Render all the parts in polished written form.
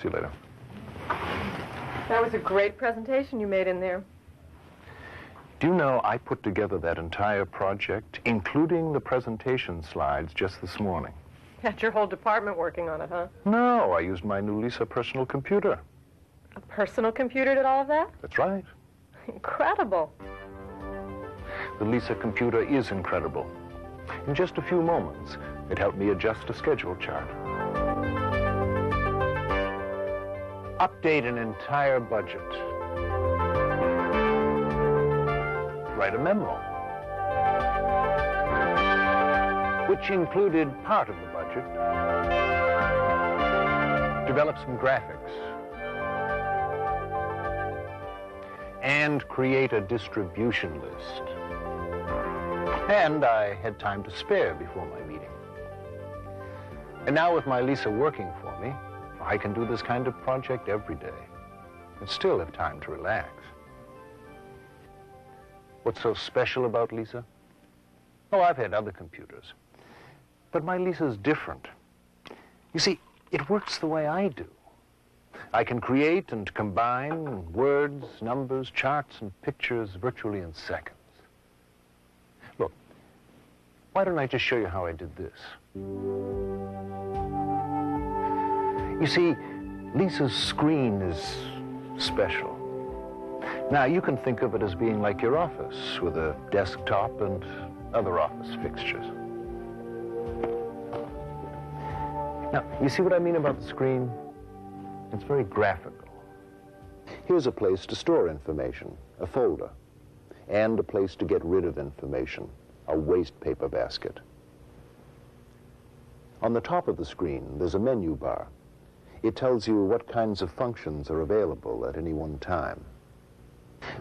See you later. That was a great presentation you made in there. Do you know, I put together that entire project, including the presentation slides, just this morning. Got your whole department working on it, huh? No, I used my new Lisa personal computer. A personal computer did all of that? That's right. Incredible. The Lisa computer is incredible. In just a few moments, it helped me adjust a schedule chart. Update an entire budget. Write a memo, which included part of the budget. Develop some graphics. And create a distribution list. And I had time to spare before my meeting. And now with my Lisa working for me, I can do this kind of project every day and still have time to relax. What's so special about Lisa? Oh, I've had other computers, but my Lisa's different. You see, it works the way I do. I can create and combine words, numbers, charts, and pictures virtually in seconds. Look, why don't I just show you how I did this? You see, Lisa's screen is special. Now, you can think of it as being like your office with a desktop and other office fixtures. Now, you see what I mean about the screen? It's very graphical. Here's a place to store information, a folder, and a place to get rid of information, a waste paper basket. On the top of the screen, there's a menu bar. It tells you what kinds of functions are available at any one time.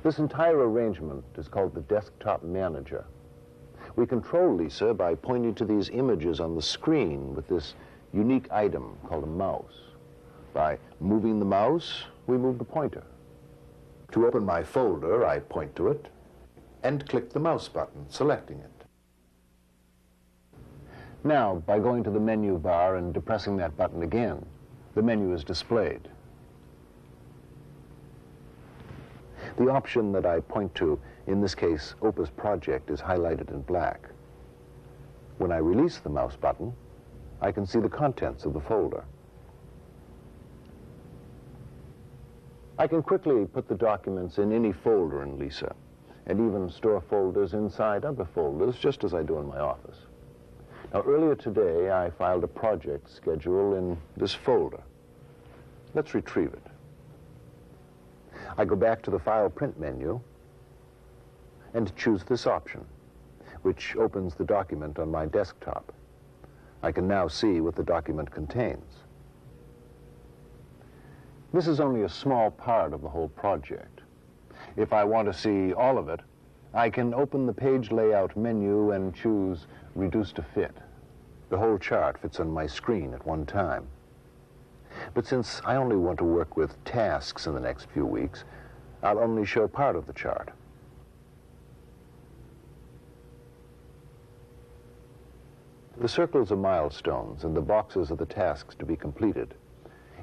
This entire arrangement is called the Desktop Manager. We control Lisa by pointing to these images on the screen with this unique item called a mouse. By moving the mouse, we move the pointer. To open my folder, I point to it and click the mouse button, selecting it. Now, by going to the menu bar and depressing that button again, the menu is displayed. The option that I point to, in this case, Opus Project, is highlighted in black. When I release the mouse button, I can see the contents of the folder. I can quickly put the documents in any folder in Lisa, and even store folders inside other folders, just as I do in my office. Now, earlier today, I filed a project schedule in this folder. Let's retrieve it. I go back to the File Print menu and choose this option, which opens the document on my desktop. I can now see what the document contains. This is only a small part of the whole project. If I want to see all of it, I can open the page layout menu and choose Reduce to Fit. The whole chart fits on my screen at one time. But since I only want to work with tasks in the next few weeks, I'll only show part of the chart. The circles are milestones, and the boxes are the tasks to be completed.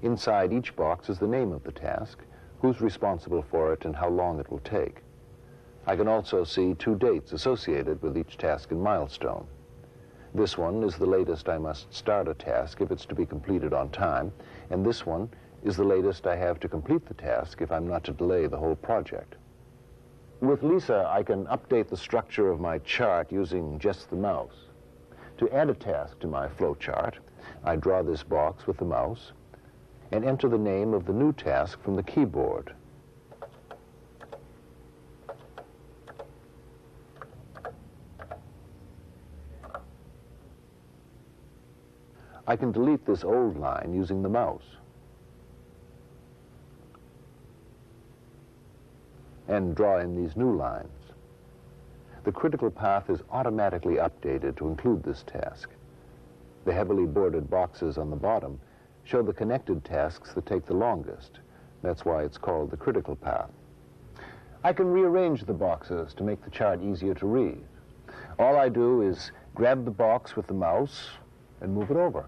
Inside each box is the name of the task, who's responsible for it, and how long it will take. I can also see 2 dates associated with each task and milestone. This one is the latest I must start a task if it's to be completed on time, and this one is the latest I have to complete the task if I'm not to delay the whole project. With Lisa, I can update the structure of my chart using just the mouse. To add a task to my flow chart, I draw this box with the mouse and enter the name of the new task from the keyboard. I can delete this old line using the mouse and draw in these new lines. The critical path is automatically updated to include this task. The heavily bordered boxes on the bottom show the connected tasks that take the longest. That's why it's called the critical path. I can rearrange the boxes to make the chart easier to read. All I do is grab the box with the mouse and move it over.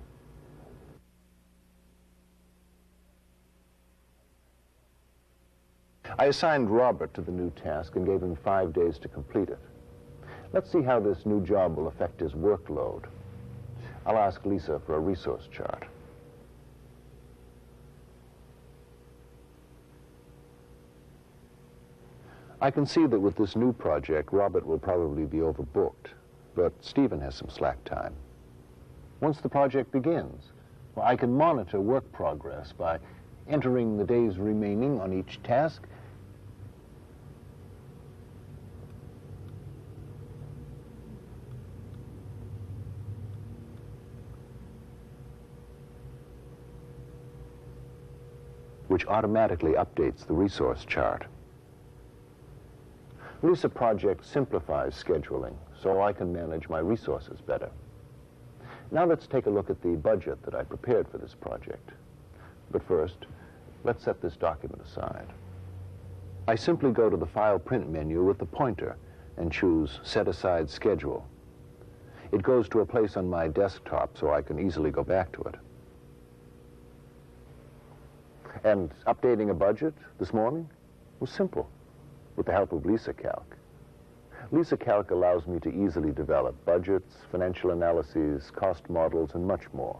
I assigned Robert to the new task and gave him 5 days to complete it. Let's see how this new job will affect his workload. I'll ask Lisa for a resource chart. I can see that with this new project, Robert will probably be overbooked, but Stephen has some slack time. Once the project begins, well, I can monitor work progress by entering the days remaining on each task. Which automatically updates the resource chart. Lisa project simplifies scheduling, so I can manage my resources better. Now let's take a look at the budget that I prepared for this project. But first, let's set this document aside. I simply go to the File Print menu with the pointer and choose Set Aside Schedule. It goes to a place on my desktop so I can easily go back to it. And updating a budget this morning was simple, with the help of Lisa Calc. Lisa Calc allows me to easily develop budgets, financial analyses, cost models, and much more.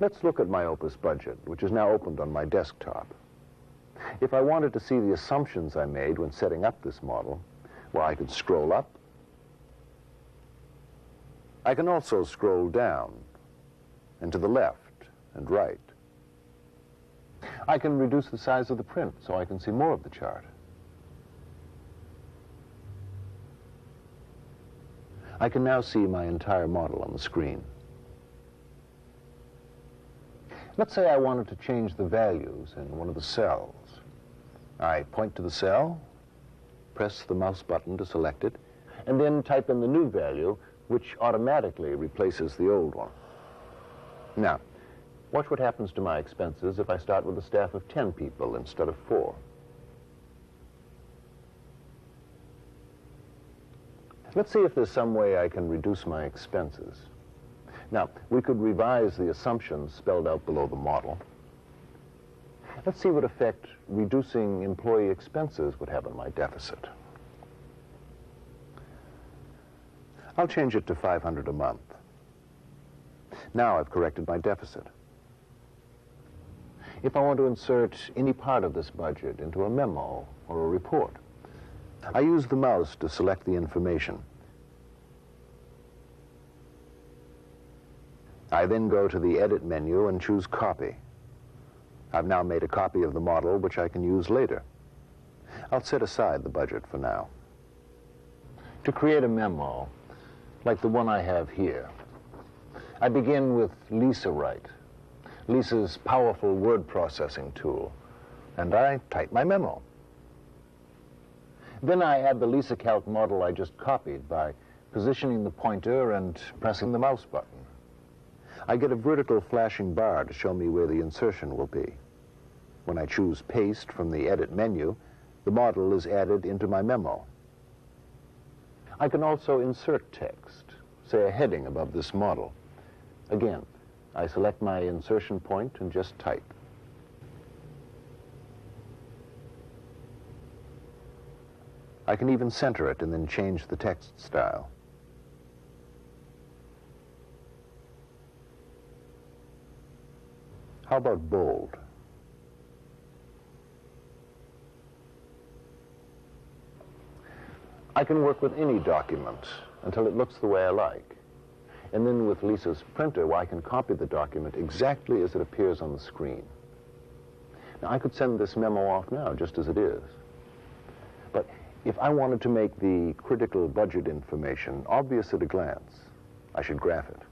Let's look at my Opus budget, which is now opened on my desktop. If I wanted to see the assumptions I made when setting up this model, well, I could scroll up. I can also scroll down and to the left and right. I can reduce the size of the print so I can see more of the chart. I can now see my entire model on the screen. Let's say I wanted to change the values in one of the cells. I point to the cell, press the mouse button to select it, and then type in the new value, which automatically replaces the old one. Now, watch what happens to my expenses if I start with a staff of 10 people instead of 4. Let's see if there's some way I can reduce my expenses. Now, we could revise the assumptions spelled out below the model. Let's see what effect reducing employee expenses would have on my deficit. I'll change it to $500 a month. Now I've corrected my deficit. If I want to insert any part of this budget into a memo or a report, I use the mouse to select the information. I then go to the Edit menu and choose Copy. I've now made a copy of the model which I can use later. I'll set aside the budget for now. To create a memo, like the one I have here, I begin with Lisa Write, Lisa's powerful word processing tool, and I type my memo. Then I add the Lisa Calc model I just copied by positioning the pointer and pressing the mouse button. I get a vertical flashing bar to show me where the insertion will be. When I choose Paste from the Edit menu, the model is added into my memo. I can also insert text, say a heading above this model. Again, I select my insertion point and just type. I can even center it and then change the text style. How about bold? I can work with any document until it looks the way I like. And then with Lisa's printer, I can copy the document exactly as it appears on the screen. Now, I could send this memo off now, just as it is. But if I wanted to make the critical budget information obvious at a glance, I should graph it.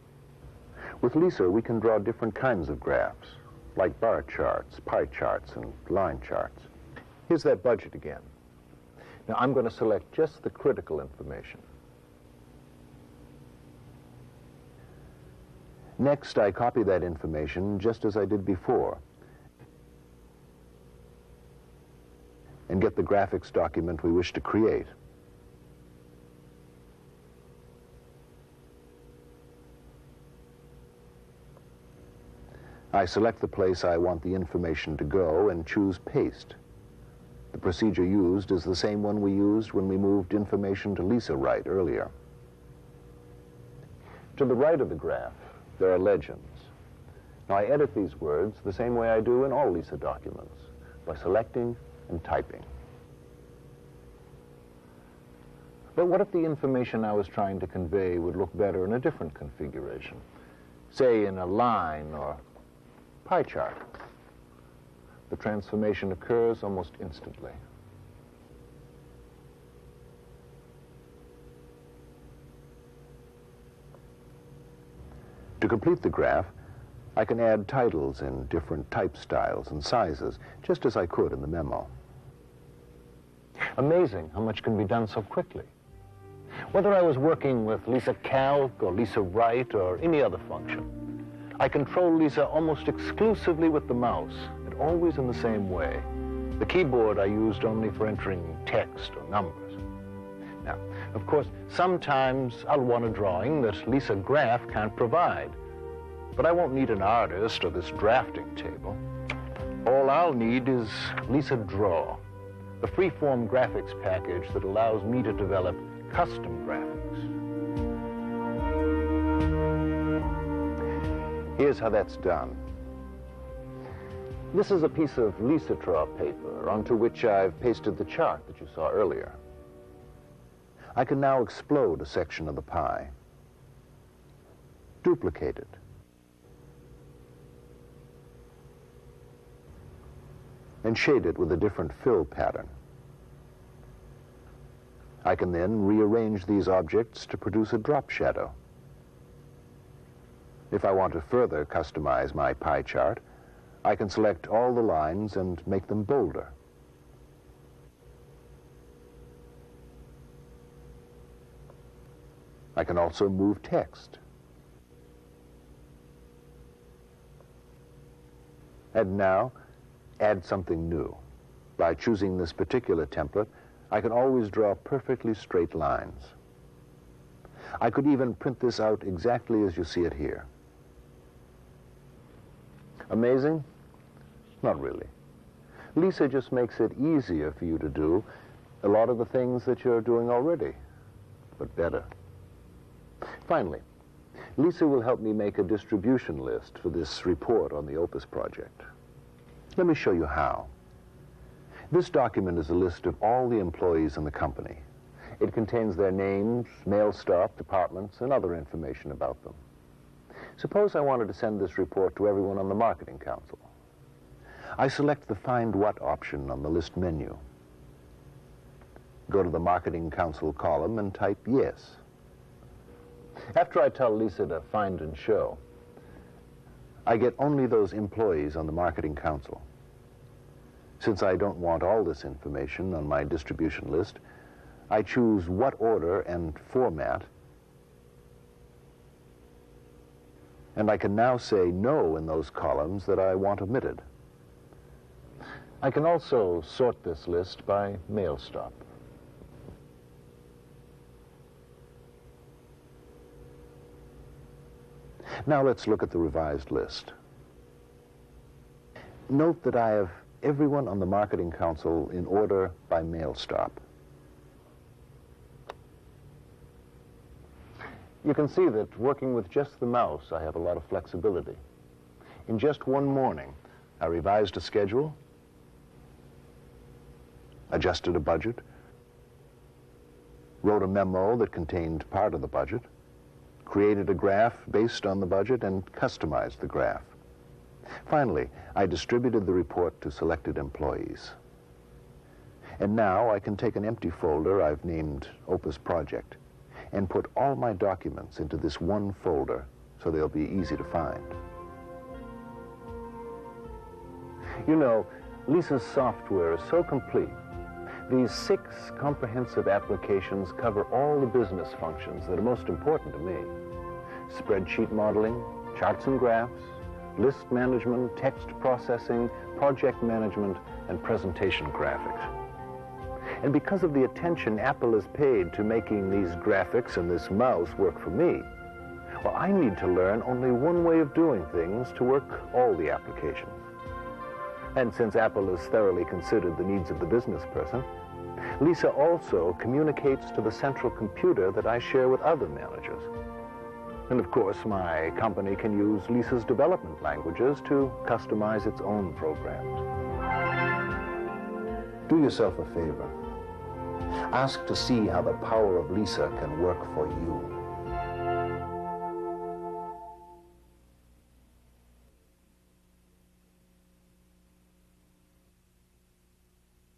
With Lisa, we can draw different kinds of graphs, like bar charts, pie charts, and line charts. Here's that budget again. Now, I'm going to select just the critical information. Next, I copy that information just as I did before and get the graphics document we wish to create. I select the place I want the information to go and choose Paste. The procedure used is the same one we used when we moved information to Lisa right earlier. To the right of the graph, there are legends. Now, I edit these words the same way I do in all Lisa documents, by selecting and typing. But what if the information I was trying to convey would look better in a different configuration? Say in a line or pie chart. The transformation occurs almost instantly. To complete the graph, I can add titles in different type styles and sizes, just as I could in the memo. Amazing how much can be done so quickly. Whether I was working with Lisa Calc or Lisa Write or any other function, I control Lisa almost exclusively with the mouse, and always in the same way. The keyboard I used only for entering text or numbers. Now, of course, sometimes I'll want a drawing that Lisa Graph can't provide, but I won't need an artist or this drafting table. All I'll need is Lisa Draw, a free-form graphics package that allows me to develop custom graphics. Here's how that's done. This is a piece of Lisa Draw paper onto which I've pasted the chart that you saw earlier. I can now explode a section of the pie, duplicate it, and shade it with a different fill pattern. I can then rearrange these objects to produce a drop shadow. If I want to further customize my pie chart, I can select all the lines and make them bolder. I can also move text. And now, add something new. By choosing this particular template, I can always draw perfectly straight lines. I could even print this out exactly as you see it here. Amazing? Not really. Lisa just makes it easier for you to do a lot of the things that you're doing already, but better. Finally, Lisa will help me make a distribution list for this report on the Opus project. Let me show you how. This document is a list of all the employees in the company. It contains their names, mail stop, departments, and other information about them. Suppose I wanted to send this report to everyone on the Marketing Council. I select the Find What option on the list menu. Go to the Marketing Council column and type Yes. After I tell Lisa to find and show, I get only those employees on the Marketing Council. Since I don't want all this information on my distribution list, I choose what order and format, and I can now say no in those columns that I want omitted. I can also sort this list by mail stop. Now let's look at the revised list. Note that I have everyone on the Marketing Council in order by mail stop. You can see that working with just the mouse, I have a lot of flexibility. In just one morning, I revised a schedule, adjusted a budget, wrote a memo that contained part of the budget, created a graph based on the budget, and customized the graph. Finally, I distributed the report to selected employees. And now I can take an empty folder I've named Opus Project and put all my documents into this one folder so they'll be easy to find. You know, Lisa's software is so complete. These 6 comprehensive applications cover all the business functions that are most important to me. Spreadsheet modeling, charts and graphs, list management, text processing, project management, and presentation graphics. And because of the attention Apple has paid to making these graphics and this mouse work for me, well, I need to learn only one way of doing things to work all the applications. And since Apple has thoroughly considered the needs of the business person, Lisa also communicates to the central computer that I share with other managers. And of course, my company can use Lisa's development languages to customize its own programs. Do yourself a favor. Ask to see how the power of Lisa can work for you.